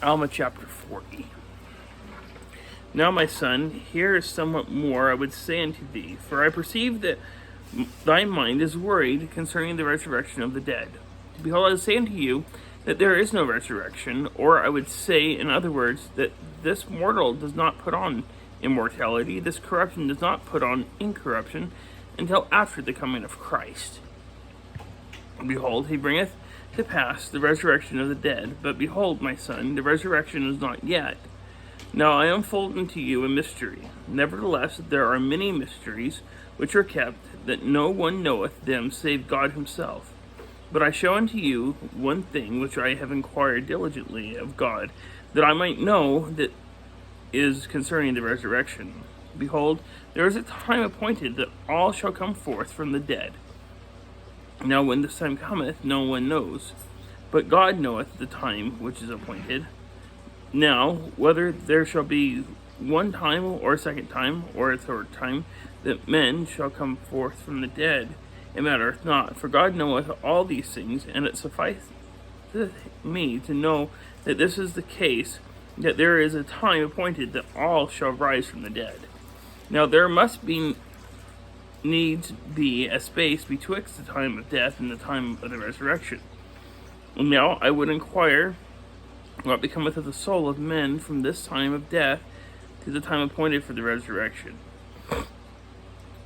Alma chapter 40. Now, my son, here is somewhat more I would say unto thee, for I perceive that thy mind is worried concerning the resurrection of the dead. Behold, I say unto you that there is no resurrection, or I would say, in other words, that this mortal does not put on immortality, this corruption does not put on incorruption, until after the coming of Christ. Behold, he bringeth to pass the resurrection of the dead. But behold, my son, the resurrection is not yet. Now I unfold unto you a mystery. Nevertheless, there are many mysteries which are kept, that no one knoweth them save God himself. But I show unto you one thing which I have inquired diligently of God, that I might know that is concerning the resurrection. Behold, there is a time appointed that all shall come forth from the dead. Now when this time cometh, no one knows, but God knoweth the time which is appointed. Now, whether there shall be one time, or a second time, or a third time, that men shall come forth from the dead, it mattereth not, for God knoweth all these things, and it sufficeth me to know that this is the case, that there is a time appointed that all shall rise from the dead. Now there must needs be a space betwixt the time of death and the time of the resurrection. And now I would inquire what becometh of the soul of men from this time of death to the time appointed for the resurrection.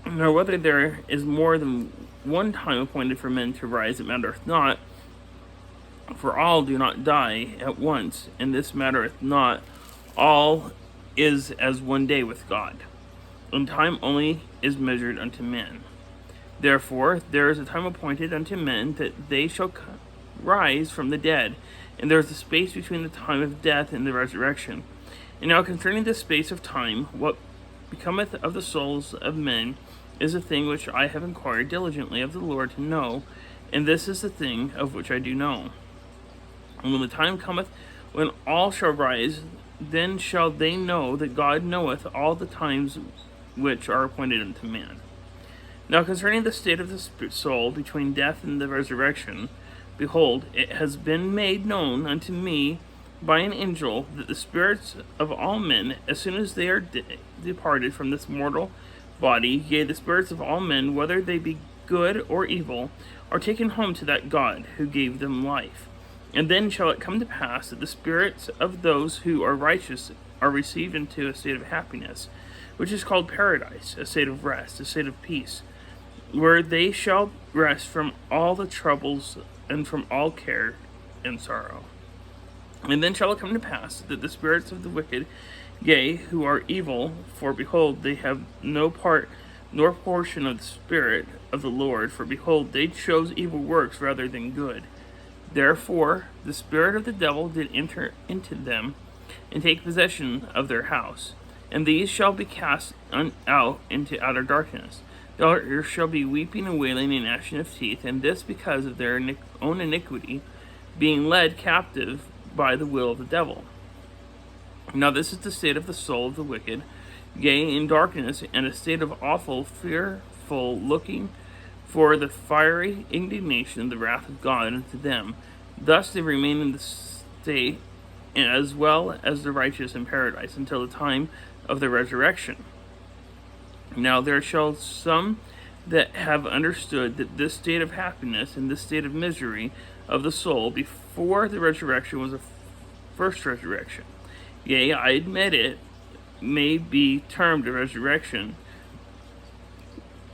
Now whether there is more than one time appointed for men to rise, it mattereth not, for all do not die at once, and this mattereth not, all is as one day with God, and time only is measured unto men. Therefore there is a time appointed unto men that they shall rise from the dead, and there is a space between the time of death and the resurrection. And now concerning this space of time, what becometh of the souls of men is a thing which I have inquired diligently of the Lord to know, and this is the thing of which I do know. And when the time cometh when all shall rise, then shall they know that God knoweth all the times which are appointed unto man. Now concerning the state of the soul between death and the resurrection, behold, it has been made known unto me by an angel that the spirits of all men, as soon as they are departed from this mortal body, yea, the spirits of all men, whether they be good or evil, are taken home to that God who gave them life. And then shall it come to pass that the spirits of those who are righteous are received into a state of happiness, which is called paradise, a state of rest, a state of peace, where they shall rest from all the troubles and from all care and sorrow. And then shall it come to pass that the spirits of the wicked, yea, who are evil, for behold, they have no part nor portion of the Spirit of the Lord, for behold, they chose evil works rather than good. Therefore the spirit of the devil did enter into them, and take possession of their house. And these shall be cast out into outer darkness. There shall be weeping and wailing and gnashing of teeth, and this because of their own iniquity, being led captive by the will of the devil. Now this is the state of the soul of the wicked, yea, in darkness, and a state of awful, fearful looking for the fiery indignation of the wrath of God unto them. Thus they remain in the state, as well as the righteous in paradise, until the time of the resurrection. Now there shall some that have understood that this state of happiness and this state of misery of the soul before the resurrection was a first resurrection. Yea, I admit it may be termed a resurrection.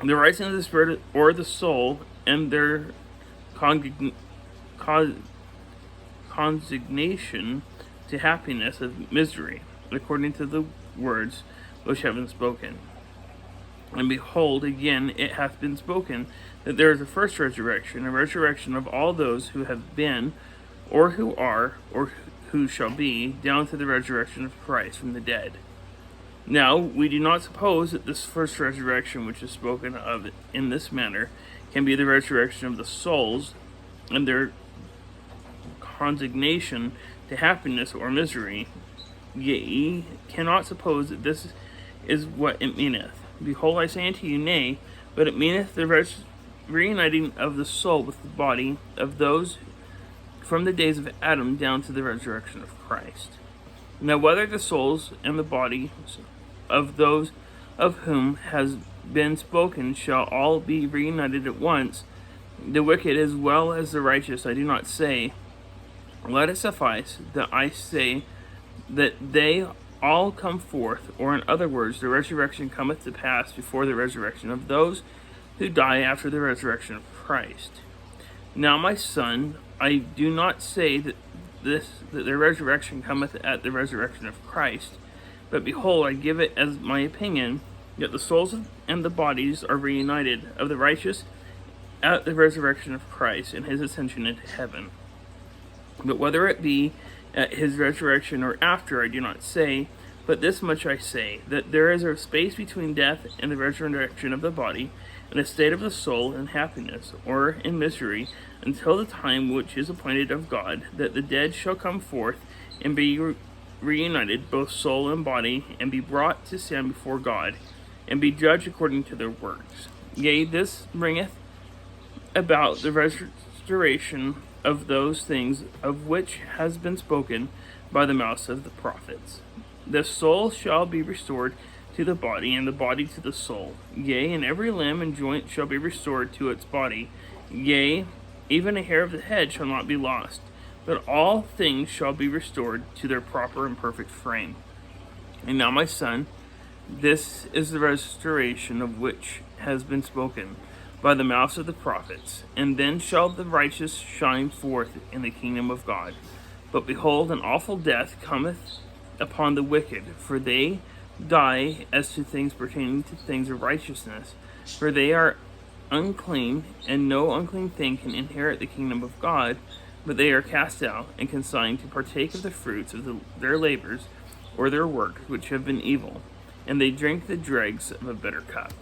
The rising of the spirit or the soul and their consignation to happiness of misery, according to the words which have been spoken. And behold, again it hath been spoken that there is a first resurrection, a resurrection of all those who have been, or who are, or who shall be, down to the resurrection of Christ from the dead. Now, we do not suppose that this first resurrection, which is spoken of in this manner, can be the resurrection of the souls and their consignation to happiness or misery. Ye cannot suppose that this is what it meaneth. Behold, I say unto you, nay, but it meaneth the reuniting of the soul with the body of those from the days of Adam down to the resurrection of Christ. Now whether the souls and the bodies of those of whom has been spoken shall all be reunited at once, the wicked as well as the righteous, I do not say. Let it suffice that I say that they all come forth, or in other words, the resurrection cometh to pass before the resurrection of those who die after the resurrection of Christ. Now, my son, I do not say that the resurrection cometh at the resurrection of Christ, but behold, I give it as my opinion that the souls and the bodies are reunited of the righteous at the resurrection of Christ and his ascension into heaven. But whether it be at his resurrection or after, I do not say, but this much I say, that there is a space between death and the resurrection of the body, and a state of the soul in happiness, or in misery, until the time which is appointed of God, that the dead shall come forth and be reunited, both soul and body, and be brought to stand before God, and be judged according to their works. Yea, this bringeth about the restoration of those things of which has been spoken by the mouths of the prophets. The soul shall be restored to the body, and the body to the soul. Yea, and every limb and joint shall be restored to its body. Yea, even a hair of the head shall not be lost, but all things shall be restored to their proper and perfect frame. And now, my son, this is the restoration of which has been spoken by the mouths of the prophets. And then shall the righteous shine forth in the kingdom of God. But behold, an awful death cometh upon the wicked, for they die as to things pertaining to things of righteousness, for they are unclean, and no unclean thing can inherit the kingdom of God, but they are cast out and consigned to partake of the fruits of their labors, or their works which have been evil, and they drink the dregs of a bitter cup.